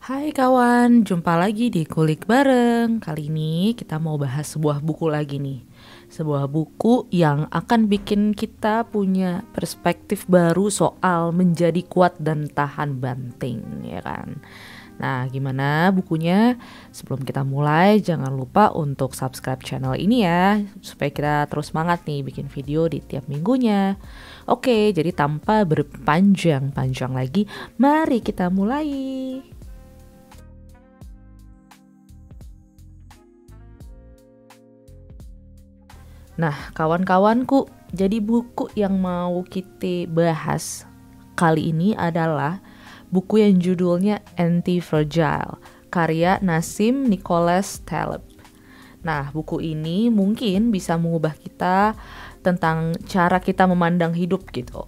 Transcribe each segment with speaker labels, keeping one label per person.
Speaker 1: Hai kawan, jumpa lagi di Kulik Bareng. Kali ini kita mau bahas sebuah buku lagi nih. Sebuah buku yang akan bikin kita punya perspektif baru soal menjadi kuat dan tahan banting, ya kan? Nah, gimana bukunya? Sebelum kita mulai, jangan lupa untuk subscribe channel ini ya, supaya kita terus semangat nih bikin video di tiap minggunya. Oke, jadi tanpa berpanjang-panjang lagi, mari kita mulai. Nah, kawan-kawanku, jadi buku yang mau kita bahas kali ini adalah buku yang judulnya Anti-Fragile, karya Nassim Nicholas Taleb. Nah, buku ini mungkin bisa mengubah kita tentang cara kita memandang hidup gitu.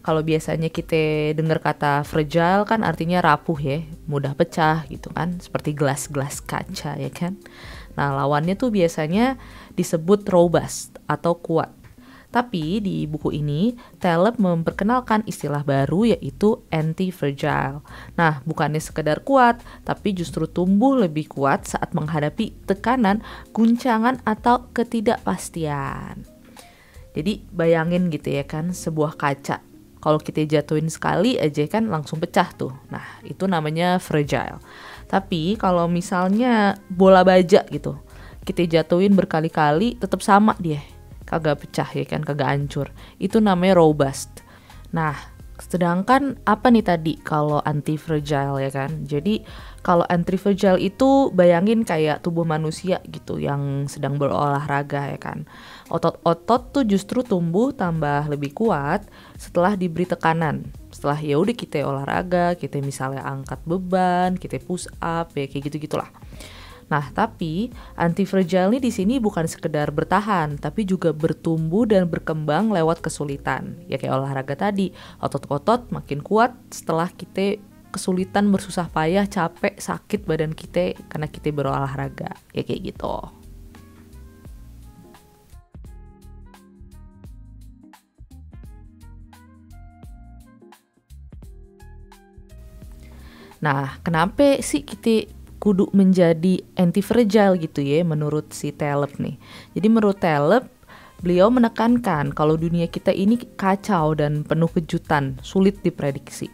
Speaker 1: Kalau biasanya kita dengar kata fragile kan artinya rapuh ya, mudah pecah gitu kan, seperti gelas-gelas kaca ya kan. Nah, lawannya tuh biasanya disebut robust atau kuat. Tapi di buku ini, Taleb memperkenalkan istilah baru yaitu anti-fragile. Nah, bukannya sekedar kuat, tapi justru tumbuh lebih kuat saat menghadapi tekanan, guncangan, atau ketidakpastian. Jadi bayangin gitu ya kan, sebuah kaca. Kalau kita jatuhin sekali aja kan langsung pecah tuh. Nah, itu namanya fragile. Tapi kalau misalnya bola baja gitu, kita jatuhin berkali-kali tetap sama dia. Kagak pecah ya kan, kagak hancur. Itu namanya robust. Nah, sedangkan apa nih tadi kalau anti-fragile ya kan? Jadi kalau anti-fragile itu bayangin kayak tubuh manusia gitu yang sedang berolahraga ya kan. Otot-otot tuh justru tumbuh tambah lebih kuat setelah diberi tekanan. Setelah ya udah kita olahraga, kita misalnya angkat beban, kita push up ya kayak gitu-gitulah. Nah, tapi anti-fragile ini di sini bukan sekedar bertahan, tapi juga bertumbuh dan berkembang lewat kesulitan. Ya kayak olahraga tadi, otot-otot makin kuat setelah kita kesulitan, bersusah payah, capek, sakit badan kita karena kita berolahraga. Ya kayak gitu. Nah, kenapa sih kita kudu menjadi anti-fragile gitu ya menurut si Taleb nih. Jadi menurut Taleb, beliau menekankan kalau dunia kita ini kacau dan penuh kejutan, sulit diprediksi.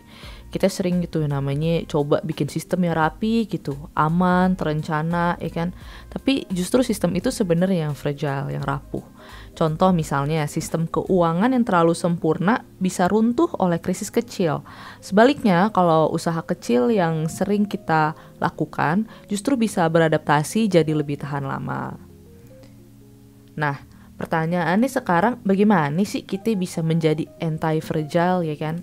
Speaker 1: Kita sering gitu namanya coba bikin sistem yang rapi gitu, aman, terencana, ya kan. Tapi justru sistem itu sebenarnya yang fragile, yang rapuh. Contoh misalnya sistem keuangan yang terlalu sempurna bisa runtuh oleh krisis kecil. Sebaliknya kalau usaha kecil yang sering kita lakukan justru bisa beradaptasi jadi lebih tahan lama. Nah, pertanyaannya sekarang bagaimana sih kita bisa menjadi anti-fragile ya kan?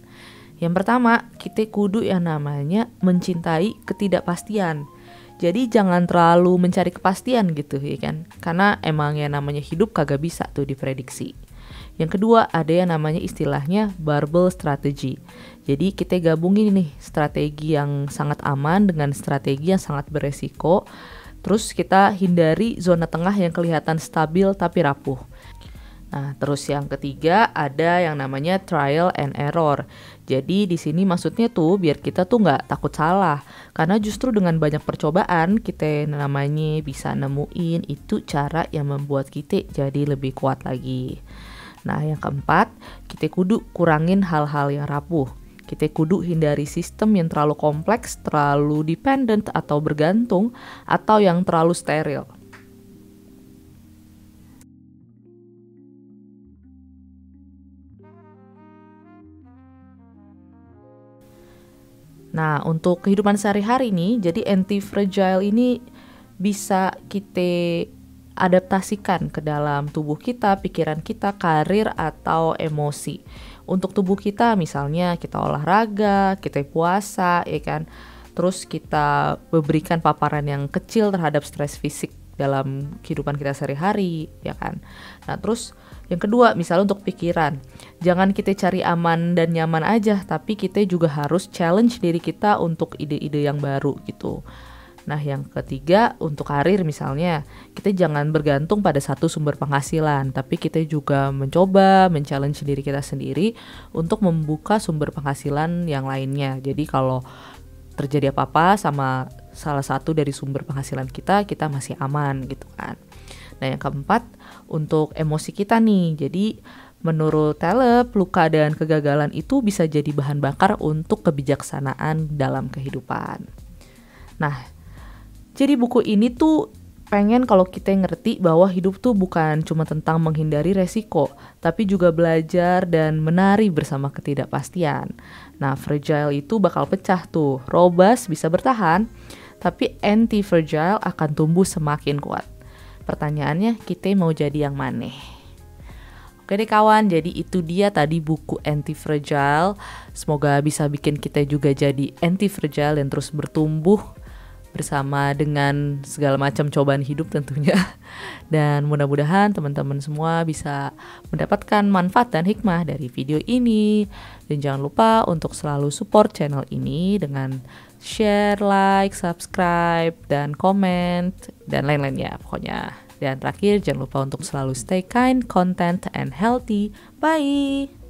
Speaker 1: Yang pertama, kita kudu yang namanya mencintai ketidakpastian. Jadi jangan terlalu mencari kepastian gitu ya kan. Karena emang yang namanya hidup kagak bisa tuh diprediksi. Yang kedua, ada yang namanya istilahnya barbell strategy. Jadi kita gabungin nih strategi yang sangat aman dengan strategi yang sangat beresiko. Terus kita hindari zona tengah yang kelihatan stabil tapi rapuh. Nah, terus yang ketiga ada yang namanya trial and error. Jadi di sini maksudnya tuh biar kita tuh nggak takut salah, karena justru dengan banyak percobaan kita namanya bisa nemuin itu cara yang membuat kita jadi lebih kuat lagi. Nah, yang keempat, kita kudu kurangin hal-hal yang rapuh. Kita kudu hindari sistem yang terlalu kompleks, terlalu dependent atau bergantung, atau yang terlalu steril. Nah, untuk kehidupan sehari-hari nih, jadi anti-fragile ini bisa kita adaptasikan ke dalam tubuh kita, pikiran kita, karir, atau emosi. Untuk tubuh kita misalnya kita olahraga, kita puasa, ya kan. Terus kita memberikan paparan yang kecil terhadap stres fisik dalam kehidupan kita sehari-hari, ya kan. Nah, terus yang kedua, misalnya untuk pikiran. Jangan kita cari aman dan nyaman aja, tapi kita juga harus challenge diri kita untuk ide-ide yang baru gitu. Nah, yang ketiga, untuk karir misalnya, kita jangan bergantung pada satu sumber penghasilan, tapi kita juga mencoba men-challenge diri kita sendiri untuk membuka sumber penghasilan yang lainnya. Jadi kalau terjadi apa-apa sama salah satu dari sumber penghasilan kita masih aman gitu kan. Nah yang keempat, untuk emosi kita nih. Jadi menurut Taleb, luka dan kegagalan itu bisa jadi bahan bakar untuk kebijaksanaan dalam kehidupan. Nah, jadi buku ini tuh pengen kalau kita ngerti bahwa hidup tuh bukan cuma tentang menghindari resiko, tapi juga belajar dan menari bersama ketidakpastian. Nah, fragile itu bakal pecah tuh, robust bisa bertahan, tapi anti-fragile akan tumbuh semakin kuat. Pertanyaannya, kita mau jadi yang mana? Oke deh kawan, jadi itu dia tadi buku Anti-Fragile. Semoga bisa bikin kita juga jadi anti-fragile dan terus bertumbuh bersama dengan segala macam cobaan hidup tentunya. Dan mudah-mudahan teman-teman semua bisa mendapatkan manfaat dan hikmah dari video ini. Dan jangan lupa untuk selalu support channel ini dengan share, like, subscribe, dan comment, dan lain-lainnya pokoknya. Dan terakhir jangan lupa untuk selalu stay kind, content, and healthy. Bye!